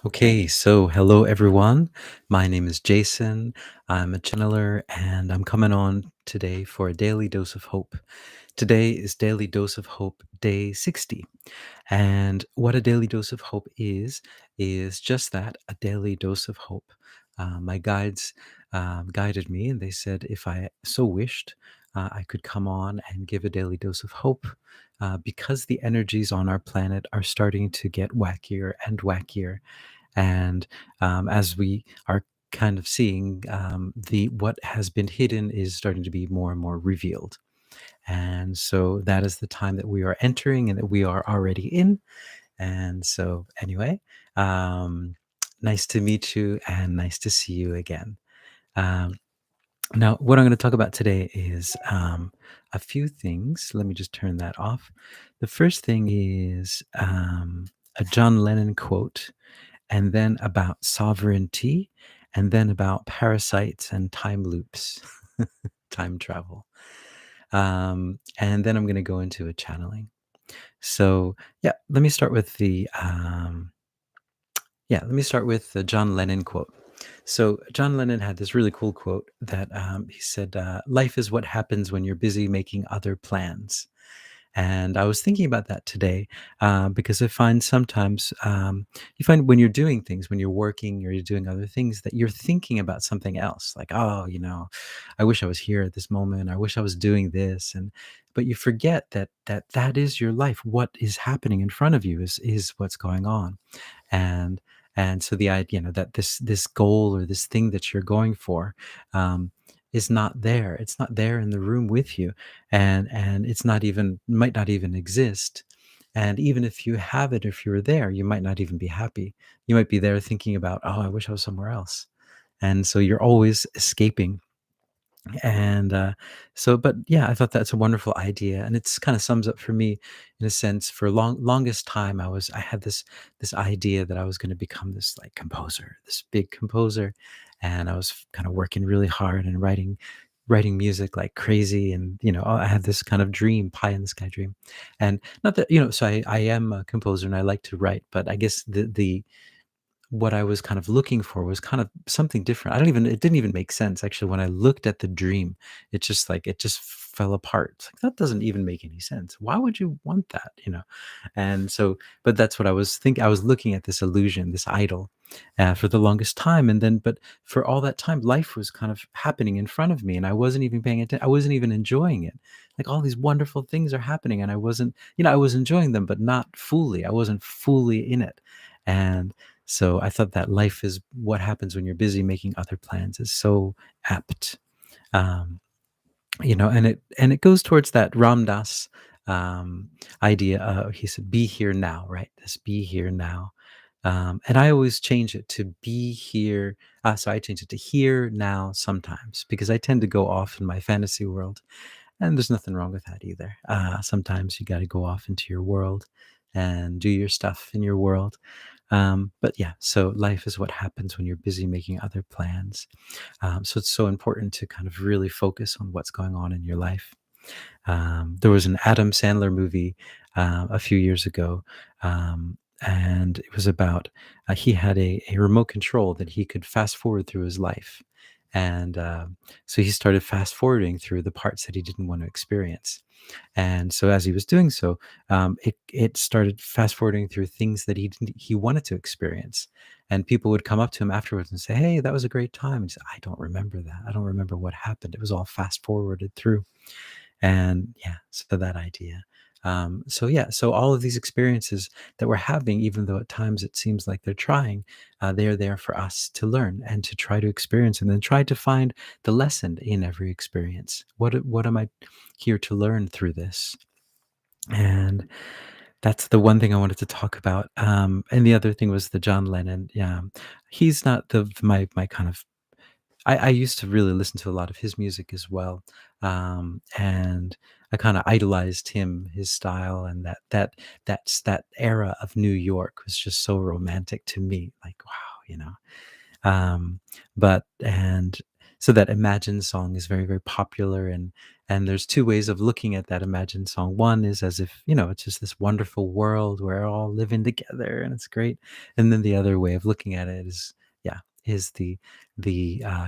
Okay, so hello everyone. My name is Jason. I'm a channeler and I'm coming on today for a daily dose of hope. Today is Daily Dose of Hope Day 60. And what a daily dose of hope is just that, a daily dose of hope. My guides guided me and they said if I so wished, I could come on and give a daily dose of hope because the energies on our planet are starting to get wackier and wackier. And as we are kind of seeing, the what has been hidden is starting to be more and more revealed. And so that is the time that we are entering and that we are already in. And so, anyway, um, nice to meet you and nice to see you again. Um, Now, what I'm going to talk about today is a few things. Let me just turn that off. The first thing is a John Lennon quote, and then about sovereignty, and then about parasites and time loops, time travel. And then I'm going to go into a channeling. So, yeah, let me start with the John Lennon quote. So John Lennon had this really cool quote that he said, "Life is what happens when you're busy making other plans." And I was thinking about that today because I find sometimes you find when you're doing things, when you're working or you're doing other things, that you're thinking about something else. Like, oh, I wish I was here at this moment. I wish I was doing this, and but you forget that is your life. What is happening in front of you is what's going on, and so the idea, that this goal or this thing that you're going for. Is not there. It's not there in the room with you, and it's not even might not even exist. And even if you have it, if you're there, you might not even be happy. You might be there thinking about, oh, I wish I was somewhere else. And so you're always escaping. And but yeah, I thought that's a wonderful idea, and it's kind of sums up for me in a sense. For longest time, I had this idea that I was going to become this like composer, this big composer, and I was kind of working really hard and writing music like crazy. And I had this kind of dream, pie in the sky dream. And not that, so I am a composer and I like to write, but I guess the what I was kind of looking for was kind of something different. It didn't even make sense actually when I looked at the dream. It just fell apart. It's like, that doesn't even make any sense. Why would you want that, And so, but that's what I was thinking. I was looking at this illusion, this idol, for the longest time. And then, but for all that time, life was kind of happening in front of me and I wasn't even paying attention. I wasn't even enjoying it. Like all these wonderful things are happening and I wasn't, I was enjoying them, but not fully. I wasn't fully in it. And so I thought that life is what happens when you're busy making other plans is so apt. Um, and it goes towards that Ram Dass idea. He said, "Be here now," right? This "be here now," and I always change it to "be here." So I change it to "here now" sometimes because I tend to go off in my fantasy world, and there's nothing wrong with that either. Sometimes you got to go off into your world and do your stuff in your world. But yeah, so life is what happens when you're busy making other plans. So it's so important to kind of really focus on what's going on in your life. There was an Adam Sandler movie a few years ago, and it was about he had a remote control that he could fast forward through his life. And so he started fast forwarding through the parts that he didn't want to experience. And so as he was doing so, it started fast forwarding through things that he wanted to experience. And people would come up to him afterwards and say, "Hey, that was a great time." And he said, "I don't remember that. I don't remember what happened. It was all fast forwarded through." And yeah, so that idea. So yeah, so all of these experiences that we're having, even though at times it seems like they're trying, they are there for us to learn and to try to experience, and then try to find the lesson in every experience. What am I here to learn through this? And that's the one thing I wanted to talk about. And the other thing was the John Lennon. Yeah, he's not my kind of. I used to really listen to a lot of his music as well, and I kind of idolized him, his style, and that era of New York was just so romantic to me. Like, wow, um, but and So that Imagine song is very, very popular, and there's two ways of looking at that Imagine song. One is as if, it's just this wonderful world where we're all living together and it's great. And then the other way of looking at it is, yeah, is the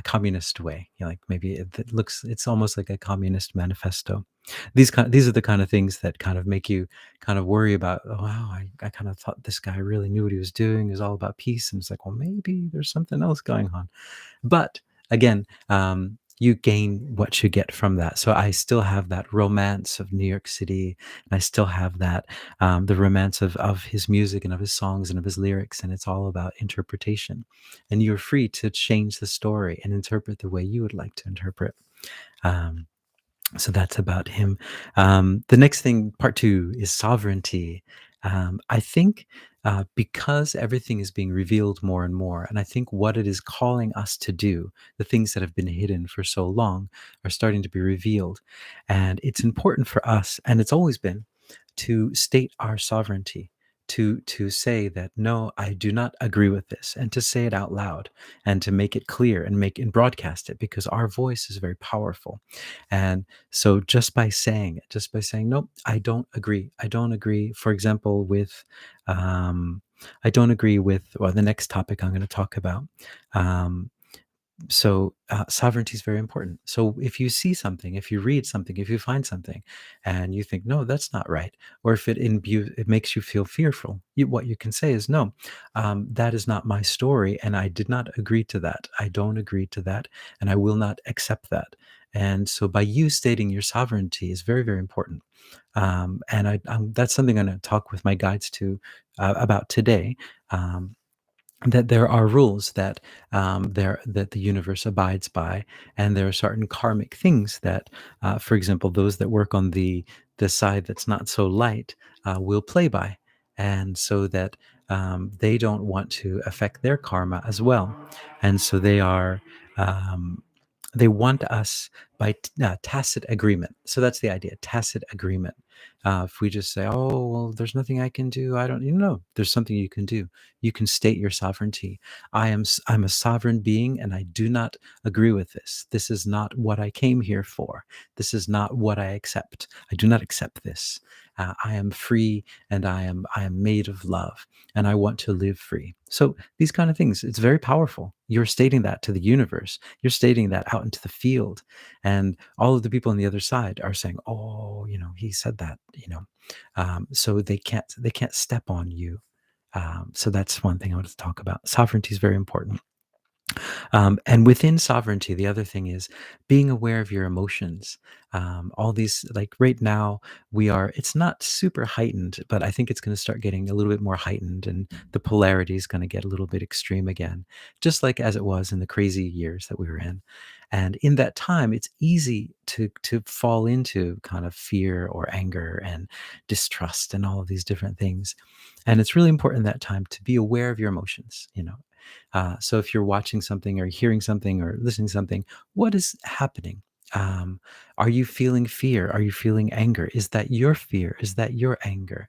communist way. Like maybe it looks, it's almost like a communist manifesto. These are the kind of things that kind of make you kind of worry about, oh wow, I kind of thought this guy really knew what he was doing. It was all about peace. And it's like, well, maybe there's something else going on. But again, you gain what you get from that. So I still have that romance of New York City, and I still have that the romance of his music and of his songs and of his lyrics, and it's all about interpretation. And you're free to change the story and interpret the way you would like to interpret. Um, so that's about him. The next thing, part two, is sovereignty. I think because everything is being revealed more and more, and I think what it is calling us to do, the things that have been hidden for so long, are starting to be revealed. And it's important for us, and it's always been, to state our sovereignty, to say that no, I do not agree with this, and to say it out loud, and to make it clear and make and broadcast it, because our voice is very powerful. And so just by saying it, just by saying, nope, I don't agree, for example, with I don't agree with, well, the next topic I'm going to talk about. um, Sovereignty is very important. So if you see something, if you read something, if you find something, and you think, no, that's not right, or if it makes you feel fearful, what you can say is, no, that is not my story, and I did not agree to that. I don't agree to that, and I will not accept that. And so by you stating your sovereignty is very, very important. And that's something I'm going to talk with my guides to about today. Um, that there are rules that the universe abides by, and there are certain karmic things that, for example, those that work on the side that's not so light will play by, and so that they don't want to affect their karma as well, and so they want us by tacit agreement. So that's the idea, tacit agreement. If we just say, oh, well, there's nothing I can do, I don't, there's something you can do. You can state your sovereignty. I'm a sovereign being, and I do not agree with this. This is not what I came here for. This is not what I accept. I do not accept this. I am free, and I am made of love, and I want to live free. So these kind of things, it's very powerful. You're stating that to the universe. You're stating that out into the field, and all of the people on the other side are saying, "Oh, he said that." So they can't step on you. So that's one thing I want to talk about. Sovereignty is very important. And within sovereignty, the other thing is being aware of your emotions. All these, like right now, it's not super heightened, but I think it's going to start getting a little bit more heightened, and the polarity is going to get a little bit extreme again, just like as it was in the crazy years that we were in. And in that time, it's easy to fall into kind of fear or anger and distrust and all of these different things. And it's really important that time to be aware of your emotions. So if you're watching something or hearing something or listening to something, what is happening? Um, are you feeling fear? Are you feeling anger? Is that your fear? Is that your anger?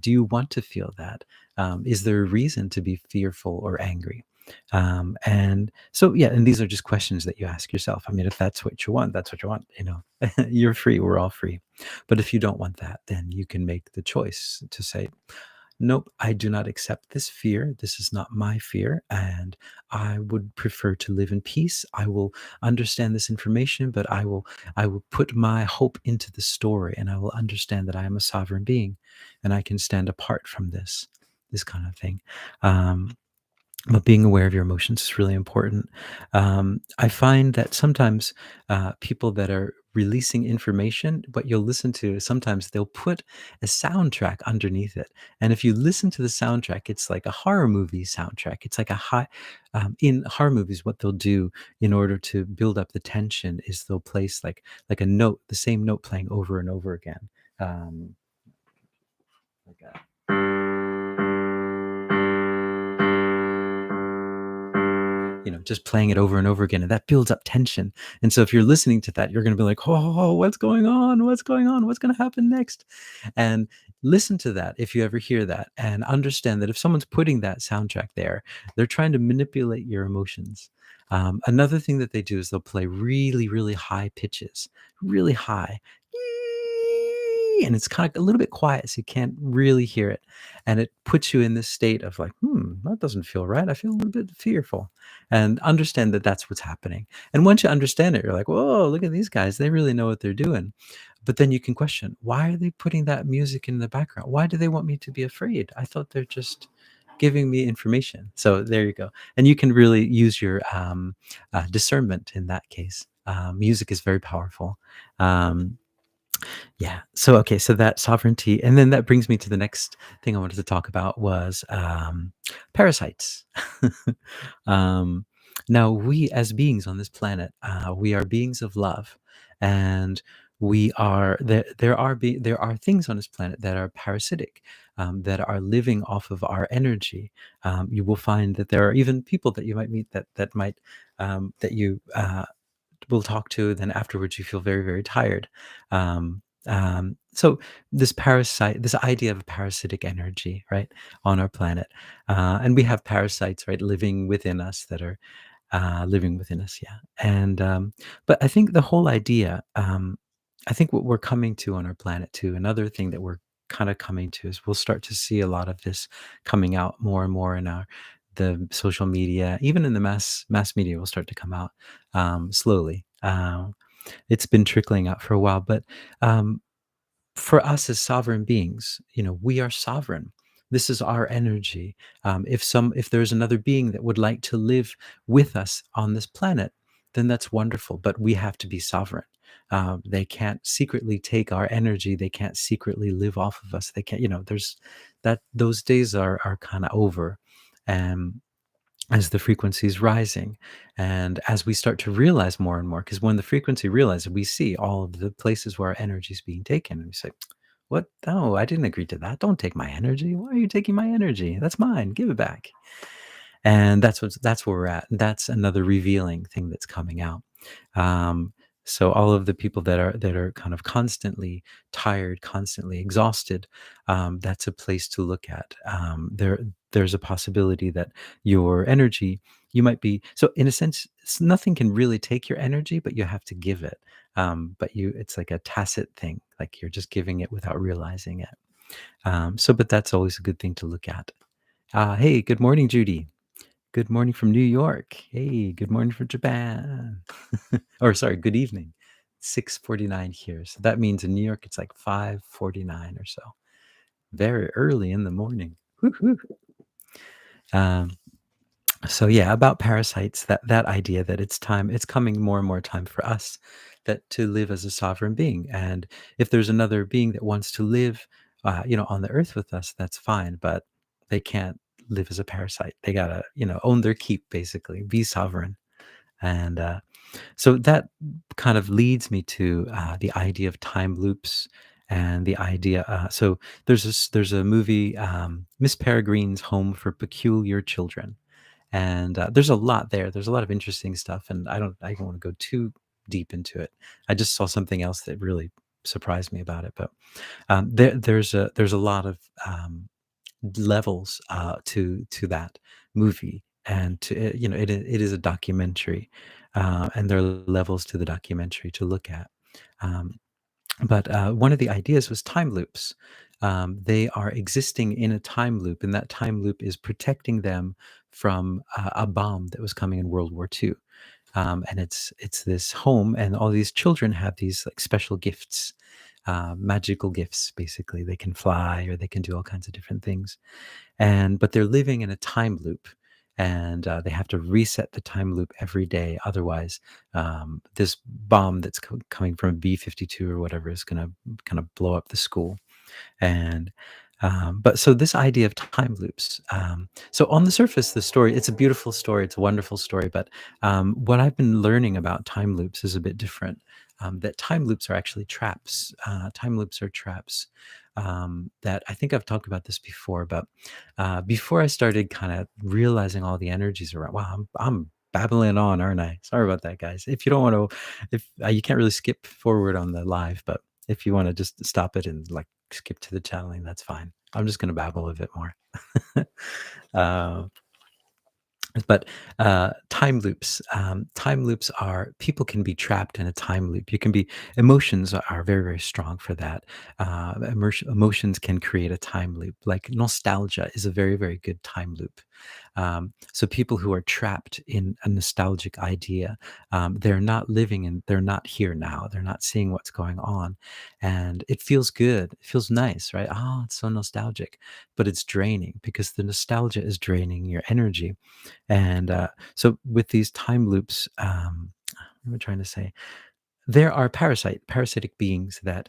Do you want to feel that? Is there a reason to be fearful or angry? And so, yeah, and these are just questions that you ask yourself. I mean, if that's what you want, that's what you want. You're free. We're all free. But if you don't want that, then you can make the choice to say, nope, I do not accept this fear. This is not my fear. And I would prefer to live in peace. I will understand this information, but I will put my hope into the story, and I will understand that I am a sovereign being, and I can stand apart from this kind of thing. Um, but being aware of your emotions is really important. I find that sometimes people that are releasing information, what you'll listen to, sometimes they'll put a soundtrack underneath it. And if you listen to the soundtrack, it's like a horror movie soundtrack. It's like a in horror movies, what they'll do in order to build up the tension is they'll place like a note, the same note playing over and over again. Um, like a, just playing it over and over again, and that builds up tension. And so if you're listening to that, you're going to be like, oh, what's going on, what's going on, what's going to happen next? And listen to that if you ever hear that, and understand that if someone's putting that soundtrack there, they're trying to manipulate your emotions. Another thing that they do is they'll play really, really high pitches, really high, and it's kind of a little bit quiet, so you can't really hear it. And it puts you in this state of like, that doesn't feel right. I feel a little bit fearful. And understand that that's what's happening. And once you understand it, you're like, whoa, look at these guys. They really know what they're doing. But then you can question, why are they putting that music in the background? Why do they want me to be afraid? I thought they're just giving me information. So there you go. And you can really use your discernment in that case. Music is very powerful. Um, yeah. So, okay. So that sovereignty. And then that brings me to the next thing I wanted to talk about was parasites. um, Now, we as beings on this planet, we are beings of love. And we are there are things on this planet that are parasitic, that are living off of our energy. You will find that there are even people that you might meet that might that you will talk to, then afterwards you feel very, very tired. So this idea of parasitic energy, right, on our planet, and we have parasites, right, living within us that are living within us, yeah. And but I think the whole idea, I think what we're coming to on our planet too, another thing that we're kind of coming to is we'll start to see a lot of this coming out more and more in our the social media, even in the mass media will start to come out slowly. It's been trickling out for a while, but um, for us as sovereign beings, we are sovereign. This is our energy. If there's another being that would like to live with us on this planet, then that's wonderful. But we have to be sovereign. They can't secretly take our energy. They can't secretly live off of us. They can't. There's that. Those days are kind of over. And as the frequency is rising, and as we start to realize more and more, because when the frequency realizes, we see all of the places where our energy is being taken, and we say, what? No, I didn't agree to that. Don't take my energy. Why are you taking my energy? That's mine. Give it back. And that's where we're at. That's another revealing thing that's coming out. Um, so all of the people that are kind of constantly tired, constantly exhausted, that's a place to look at. There's a possibility that your energy, you might be, so in a sense, nothing can really take your energy, but you have to give it. But it's like a tacit thing, like you're just giving it without realizing it. But that's always a good thing to look at. Hey, good morning, Judy. Good morning from New York. Hey, good morning from Japan. Or sorry, good evening. 6:49 here. So that means in New York it's like 5:49 or so. Very early in the morning. Woo-hoo. Um, so yeah, about parasites, that idea that it's coming more and more time for us that to live as a sovereign being. And if there's another being that wants to live on the earth with us, that's fine, but they can't live as a parasite. They gotta, own their keep, basically, be sovereign. And so that kind of leads me to the idea of time loops, and the idea. So there's a movie, Miss Peregrine's Home for Peculiar Children, and there's a lot there. There's a lot of interesting stuff, and I don't want to go too deep into it. I just saw something else that really surprised me about it, but there's a lot of levels to that movie, and it is a documentary, and there are levels to the documentary to look at. Um, but one of the ideas was time loops. They are existing in a time loop, and that time loop is protecting them from a bomb that was coming in World War II. And it's this home, and all these children have these like special gifts, magical gifts. Basically, they can fly, or they can do all kinds of different things, but they're living in a time loop, and they have to reset the time loop every day. Otherwise, this bomb that's coming from B-52 or whatever is going to kind of blow up the school. And but so this idea of time loops, so on the surface, the story, it's a beautiful story, it's a wonderful story, but what I've been learning about time loops is a bit different. That time loops are actually traps. Time loops are traps. That I think I've talked about this before, but before I started kind of realizing all the energies around, wow, I'm babbling on, aren't I? Sorry about that, guys. If you don't want to, if you can't really skip forward on the live, but if you want to just stop it and like skip to the channeling, that's fine. I'm just going to babble a bit more. uh, but time loops are people can be trapped in a time loop. You can be emotions are very very strong for that. Emotions can create a time loop. Like nostalgia is a very very good time loop. So people who are trapped in a nostalgic idea, they're not living and they're not here now. They're not seeing what's going on, and it feels good. It feels nice, right? Oh, it's so nostalgic, but it's draining because the nostalgia is draining your energy. And so with these time loops, what am I trying to say? There are parasitic beings that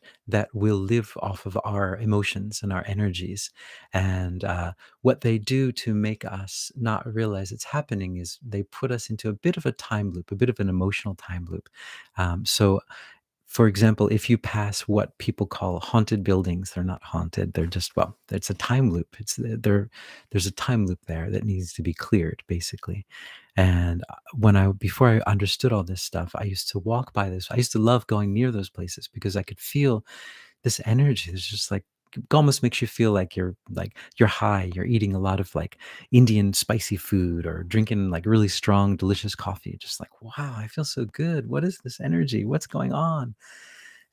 will live off of our emotions and our energies, and what they do to make us not realize it's happening is they put us into a bit of a time loop, a bit of an emotional time loop. So for example, if you pass what people call haunted buildings, they're not haunted. They're just, well, it's a time loop. There's a time loop there that needs to be cleared, basically. And before I understood all this stuff, I used to walk by this. I used to love going near those places because I could feel this energy. It's just like it almost makes you feel like you're high. You're eating a lot of like Indian spicy food or drinking like really strong, delicious coffee. Just like, wow, I feel so good. What is this energy? What's going on?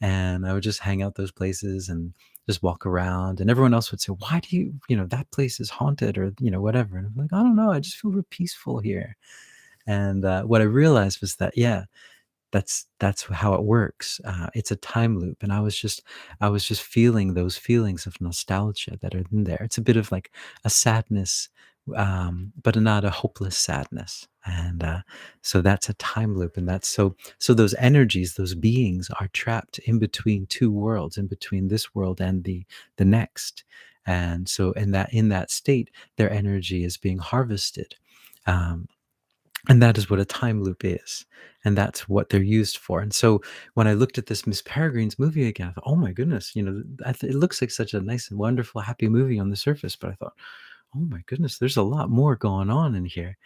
And I would just hang out those places and just walk around. And everyone else would say, why do that place is haunted or, whatever. And I'm like, I don't know. I just feel real peaceful here. And what I realized was that, yeah, that's how it works. It's a time loop, and I was just feeling those feelings of nostalgia that are in there. It's a bit of like a sadness, but not a hopeless sadness. And so that's a time loop, and so those energies, those beings, are trapped in between two worlds, in between this world and the next. And so in that state, their energy is being harvested. Um, and that is what a time loop is. And that's what they're used for. And so when I looked at this Miss Peregrine's movie again, I thought, oh my goodness, it looks like such a nice and wonderful, happy movie on the surface. But I thought, oh my goodness, there's a lot more going on in here.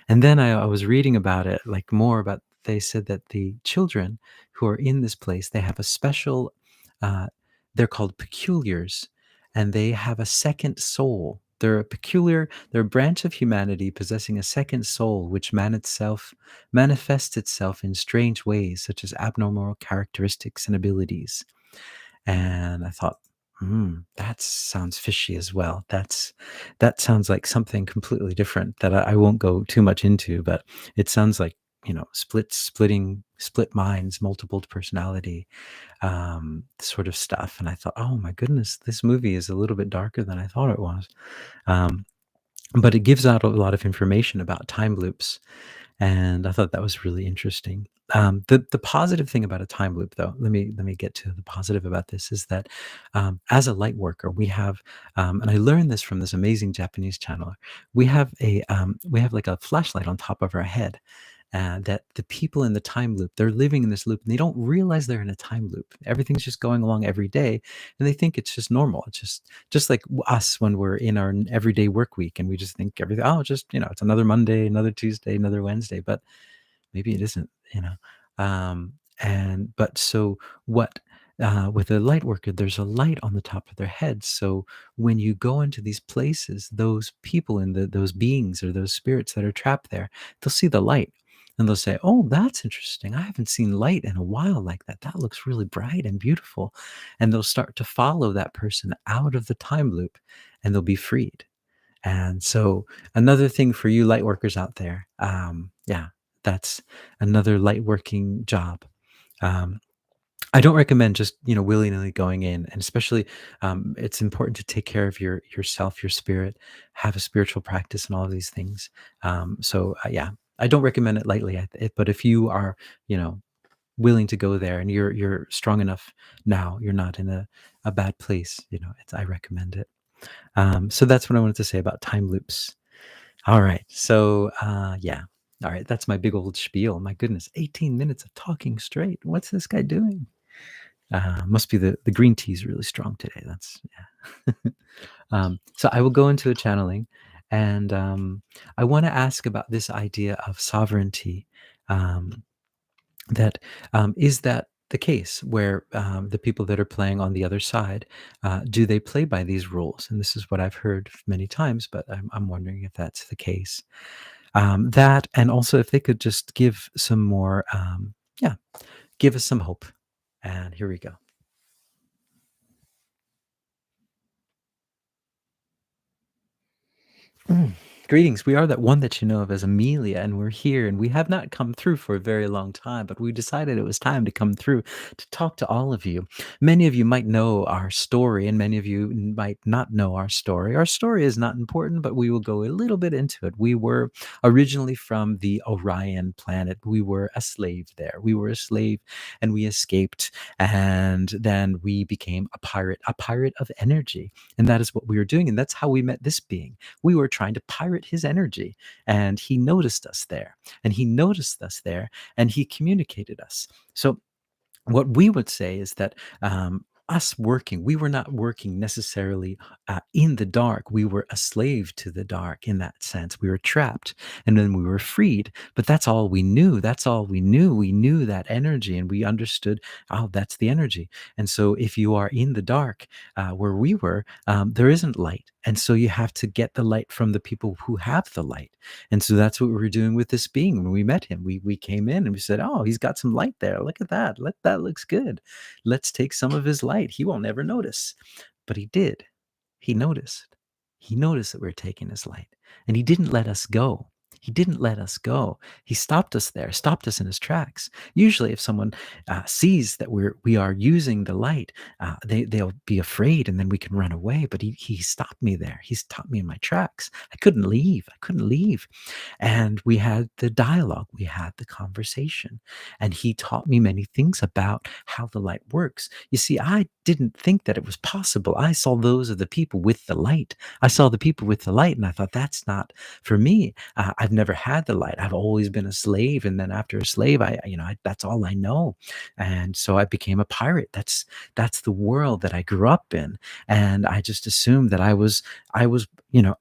And then I was reading about it, like more about, they said that the children who are in this place, they have a special, uh, they're called peculiars, and they have a second soul. They're a branch of humanity possessing a second soul, which manifests itself in strange ways, such as abnormal characteristics and abilities. And I thought, that sounds fishy as well. That sounds like something completely different that I won't go too much into, but it sounds like, split minds, multiple personality, sort of stuff. And I thought, oh my goodness, this movie is a little bit darker than I thought it was. Um, but it gives out a lot of information about time loops, and I thought that was really interesting. The positive thing about a time loop, though, let me get to the positive about this, is that as a light worker, we have, and I learned this from this amazing Japanese channeler. We have like a flashlight on top of our head. That the people in the time loop, they're living in this loop and they don't realize they're in a time loop. Everything's just going along every day, and they think it's just normal. It's just like us when we're in our everyday work week, and we just think everything. Oh, just it's another Monday, another Tuesday, another Wednesday. But maybe it isn't, and but so what, with a light worker, there's a light on the top of their head. So when you go into these places, those people and those beings or those spirits that are trapped there, they'll see the light. And they'll say, oh, that's interesting. I haven't seen light in a while like that. That looks really bright and beautiful. And they'll start to follow that person out of the time loop, and they'll be freed. And so another thing for you light workers out there, yeah, that's another light working job. Um, I don't recommend just willy nilly going in, and especially it's important to take care of yourself, your spirit, have a spiritual practice, and all of these things. So yeah, I don't recommend it lightly. But if you are willing to go there and you're strong enough now, you're not in a bad place. I recommend it. So that's what I wanted to say about time loops. All right. So, yeah. All right. That's my big old spiel. My goodness, 18 minutes of talking straight. What's this guy doing? Must be the green tea is really strong today. That's, yeah. So I will go into a channeling, And I want to ask about this idea of sovereignty. Um, that is that the case where the people that are playing on the other side, do they play by these rules? And this is what I've heard many times, but I'm wondering if that's the case. That, and also if they could just give some more, yeah, give us some hope. And here we go. Mm. Greetings. We are that one that you know of as Amelia, and we're here, and we have not come through for a very long time, but we decided it was time to come through to talk to all of you. Many of you might know our story, and many of you might not know our story. Our story is not important, but we will go a little bit into it. We were originally from the Orion planet. We were a slave there. We were a slave, and we escaped, and then we became a pirate of energy. And that is what we were doing, and that's how we met this being. We were trying to pirate his energy, and he noticed us there, and he noticed us there, and he communicated us. So what we would say is that us working, we were not working necessarily in the dark. We were a slave to the dark in that sense. We were trapped, and then we were freed. But that's all we knew. That's all we knew. We knew that energy, and we understood, oh, that's the energy. And so if you are in the dark, where we were, there isn't light. And so you have to get the light from the people who have the light. And so that's what we were doing with this being when we met him. We came in and we said, "Oh, he's got some light there. Look at that. That looks good. Let's take some of his light. He won't ever notice." But he did. He noticed. He noticed that we were taking his light, and he didn't let us go. He didn't let us go. He stopped us there, stopped us in his tracks. Usually, if someone sees that we are using the light, they'll be afraid, and then we can run away. But he stopped me there. He stopped me in my tracks. I couldn't leave. I couldn't leave. And we had the dialogue. We had the conversation, and he taught me many things about how the light works. You see, I didn't think that it was possible. I saw those of the people with the light. I saw the people with the light, and I thought, that's not for me. I've never had the light. I've always been a slave, and then after a slave, that's all I know. And so I became a pirate. That's the world that I grew up in, and I just assumed that I was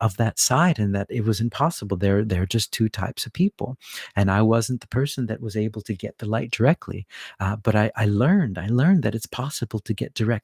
of that side, and that it was impossible. There are just two types of people, and I wasn't the person that was able to get the light directly. But I learned that it's possible to get direct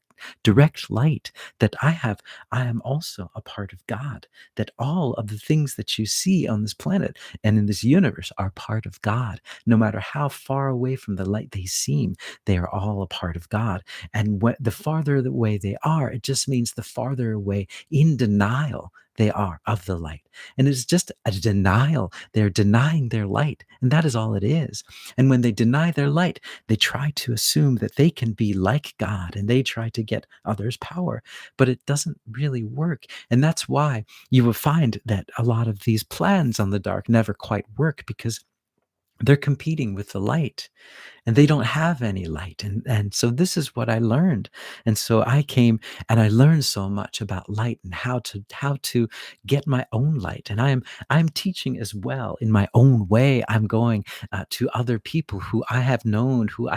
light. That I am also a part of God. That all of the things that you see on this planet and in this universe are part of God. No matter how far away from the light they seem, they are all a part of God. And the farther away they are, it just means the farther away in denial they are of the light. And it's just a denial. They're denying their light. And that is all it is. And when they deny their light, they try to assume that they can be like God, and they try to get others power. But it doesn't really work. And that's why you will find that a lot of these plans on the dark never quite work, because they're competing with the light, and they don't have any light. And so this is what I learned. And so I came, and I learned so much about light, and how to get my own light. And I'm teaching as well in my own way. I'm going to other people who I have known who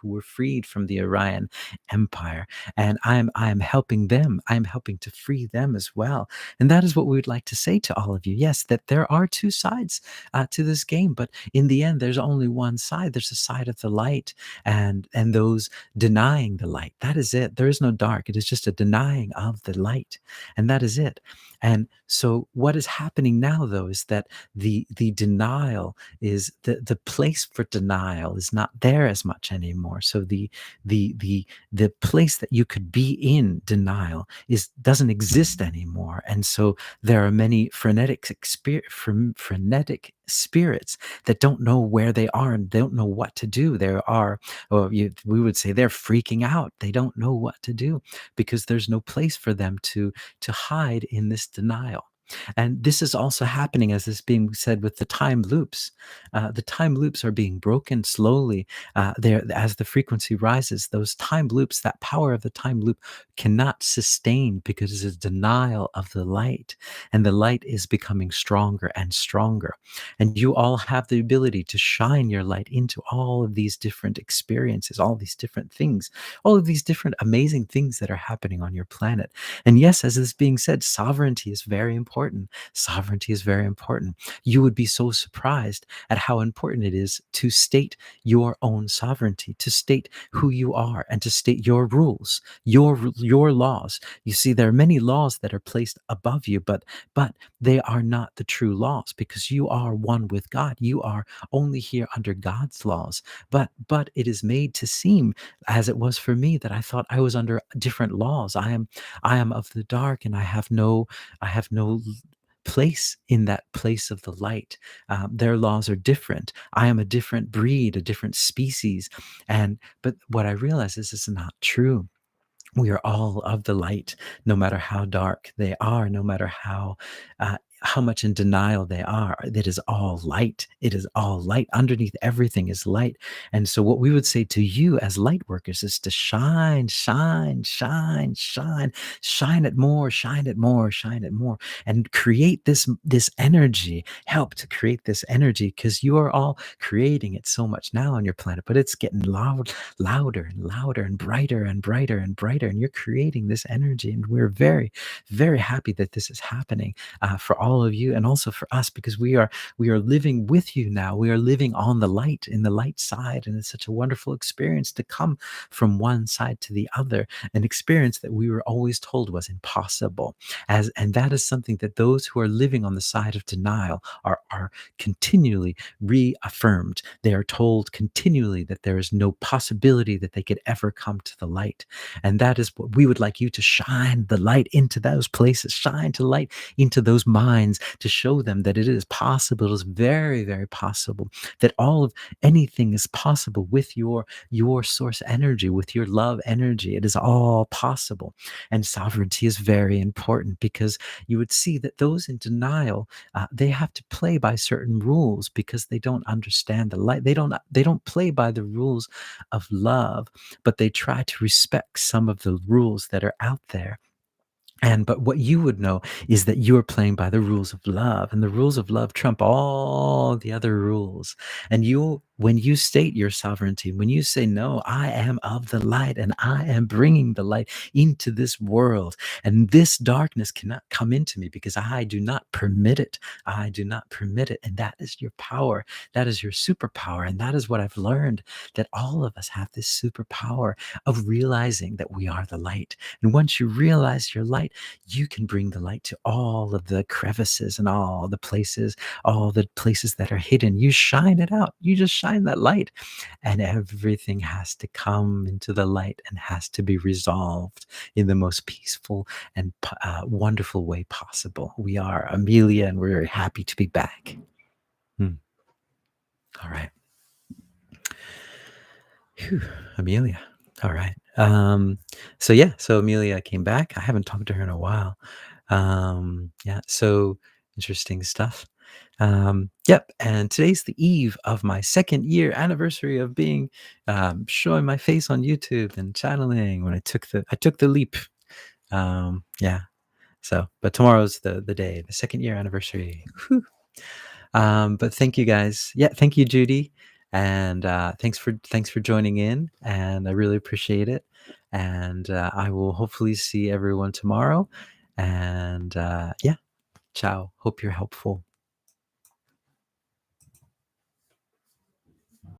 were freed from the Orion empire, and I'm helping them. I'm helping to free them as well. And that is what we would like to say to all of you. Yes, that there are two sides to this game, but in the end, there's only one side. There's a side of the light, and those denying the light. That is it. There is no dark. It is just a denying of the light, and that is it. And so, what is happening now, though, is that the denial is the place for denial is not there as much anymore. So the place that you could be in denial is doesn't exist anymore. And so there are many frenetic spirits that don't know where they are and don't know what to do. There are, or we would say, they're freaking out. They don't know what to do, because there's no place for them to hide in this denial. And this is also happening, as is being said, with the time loops. The time loops are being broken slowly. There, as the frequency rises, those time loops, that power of the time loop, cannot sustain, because it's a denial of the light, and the light is becoming stronger and stronger. And you all have the ability to shine your light into all of these different experiences, all these different things, all of these different amazing things that are happening on your planet. And yes, as is being said, sovereignty is very important. important. Sovereignty is very important. You would be so surprised at how important it is to state your own sovereignty, to state who you are, and to state your rules, your laws. You see, there are many laws that are placed above you, but they are not the true laws, because you are one with God. You are only here under God's laws. But it is made to seem, as it was for me, that I thought I was under different laws. I am of the dark, and I have no place in that place of the light. Their laws are different. I am a different breed, a different species. And but what I realize is this is not true. We are all of the light, no matter how dark they are, no matter how much in denial they are. It is all light. It is all light. Underneath everything is light. And so, what we would say to you as light workers is to shine, shine, shine, shine, shine it more, shine it more, shine it more, and create this energy. Help to create this energy, because you are all creating it so much now on your planet, but it's getting louder and louder and brighter and brighter and brighter, and you're creating this energy, and we're very, very happy that this is happening, for all of you, and also for us, because we are living with you now. We are living on the light, in the light side, and it's such a wonderful experience to come from one side to the other, an experience that we were always told was impossible. And that is something that those who are living on the side of denial are continually reaffirmed. They are told continually that there is no possibility that they could ever come to the light. And that is what we would like you to shine the light into those places, shine to light into those minds, to show them that it is possible. It is very, very possible that all of anything is possible with your source energy, with your love energy. It is all possible. And sovereignty is very important, because you would see that those in denial, they have to play by certain rules, because they don't understand the light. They don't play by the rules of love, but they try to respect some of the rules that are out there. But what you would know is that you are playing by the rules of love, and the rules of love trump all the other rules. And when you state your sovereignty, when you say, no, I am of the light, and I am bringing the light into this world, and this darkness cannot come into me, because I do not permit it. I do not permit it. And that is your power. That is your superpower. And that is what I've learned, that all of us have this superpower of realizing that we are the light. And once you realize your light, you can bring the light to all of the crevices and all the places that are hidden. You shine it out. You just shine that light, and everything has to come into the light and has to be resolved in the most peaceful and wonderful way possible. We are Amelia, and we're very happy to be back. Hmm. All right. Phew, Amelia. All right. So yeah, so Amelia came back. I haven't talked to her in a while. Yeah, so interesting stuff. Yep, and today's the eve of my 2nd-year anniversary of being showing my face on YouTube and channeling, when I took the leap. Yeah. So, but tomorrow's the day, the 2nd-year anniversary. Whew. But thank you guys. Yeah, thank you, Judy, and thanks for joining in, and I really appreciate it. And I will hopefully see everyone tomorrow. And yeah, ciao. Hope you're helpful.